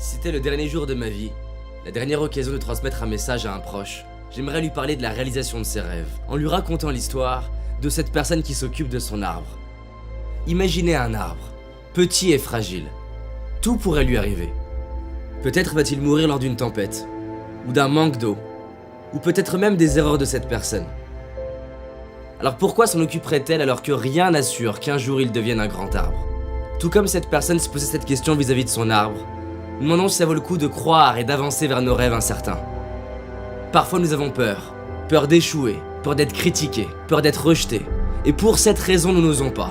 Si c'était le dernier jour de ma vie, la dernière occasion de transmettre un message à un proche, j'aimerais lui parler de la réalisation de ses rêves, en lui racontant l'histoire de cette personne qui s'occupe de son arbre. Imaginez un arbre, petit et fragile. Tout pourrait lui arriver. Peut-être va-t-il mourir lors d'une tempête, ou d'un manque d'eau, ou peut-être même des erreurs de cette personne. Alors pourquoi s'en occuperait-elle alors que rien n'assure qu'un jour il devienne un grand arbre? Tout comme cette personne se posait cette question vis-à-vis de son arbre, nous demandons si ça vaut le coup de croire et d'avancer vers nos rêves incertains. Parfois nous avons peur. Peur d'échouer, peur d'être critiqué, peur d'être rejeté. Et pour cette raison nous n'osons pas.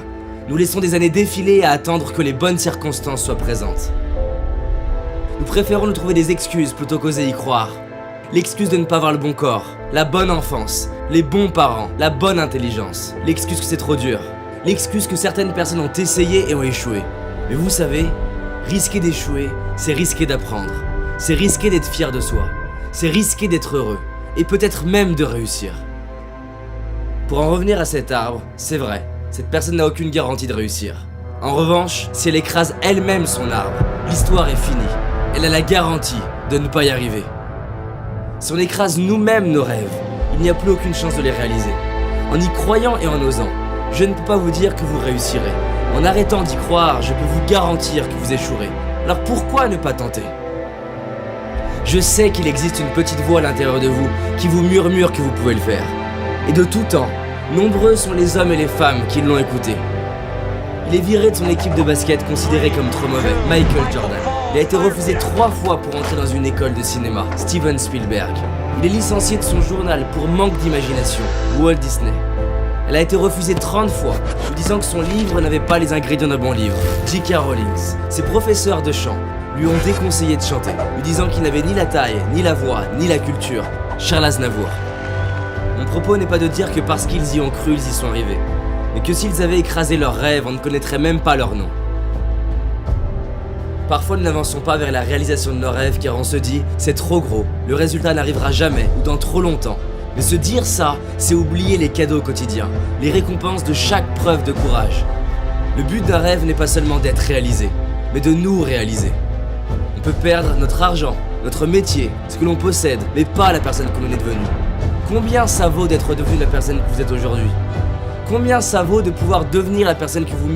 Nous laissons des années défiler à attendre que les bonnes circonstances soient présentes. Nous préférons nous trouver des excuses plutôt qu'oser y croire. L'excuse de ne pas avoir le bon corps, la bonne enfance, les bons parents, la bonne intelligence. L'excuse que c'est trop dur. L'excuse que certaines personnes ont essayé et ont échoué. Mais vous savez, risquer d'échouer, c'est risquer d'apprendre. C'est risquer d'être fier de soi. C'est risquer d'être heureux. Et peut-être même de réussir. Pour en revenir à cet arbre, c'est vrai, cette personne n'a aucune garantie de réussir. En revanche, si elle écrase elle-même son arbre, l'histoire est finie. Elle a la garantie de ne pas y arriver. Si on écrase nous-mêmes nos rêves, il n'y a plus aucune chance de les réaliser. En y croyant et en osant, je ne peux pas vous dire que vous réussirez. En arrêtant d'y croire, je peux vous garantir que vous échouerez. Alors pourquoi ne pas tenter ? Je sais qu'il existe une petite voix à l'intérieur de vous qui vous murmure que vous pouvez le faire. Et de tout temps, nombreux sont les hommes et les femmes qui l'ont écouté. Il est viré de son équipe de basket considéré comme trop mauvais, Michael Jordan. Il a été refusé 3 fois pour entrer dans une école de cinéma, Steven Spielberg. Il est licencié de son journal pour manque d'imagination, Walt Disney. Elle a été refusée 30 fois, lui disant que son livre n'avait pas les ingrédients d'un bon livre, J.K. Rowling. Ses professeurs de chant lui ont déconseillé de chanter, lui disant qu'il n'avait ni la taille, ni la voix, ni la culture, Charles Aznavour. Mon propos n'est pas de dire que parce qu'ils y ont cru, ils y sont arrivés, mais que s'ils avaient écrasé leurs rêves, on ne connaîtrait même pas leur nom. Parfois nous n'avançons pas vers la réalisation de nos rêves car on se dit « c'est trop gros, le résultat n'arrivera jamais ou dans trop longtemps ». Mais se dire ça, c'est oublier les cadeaux quotidiens, les récompenses de chaque preuve de courage. Le but d'un rêve n'est pas seulement d'être réalisé, mais de nous réaliser. On peut perdre notre argent, notre métier, ce que l'on possède, mais pas la personne que l'on est devenu. Combien ça vaut d'être devenu la personne que vous êtes aujourd'hui ? Combien ça vaut de pouvoir devenir la personne que vous méritez ?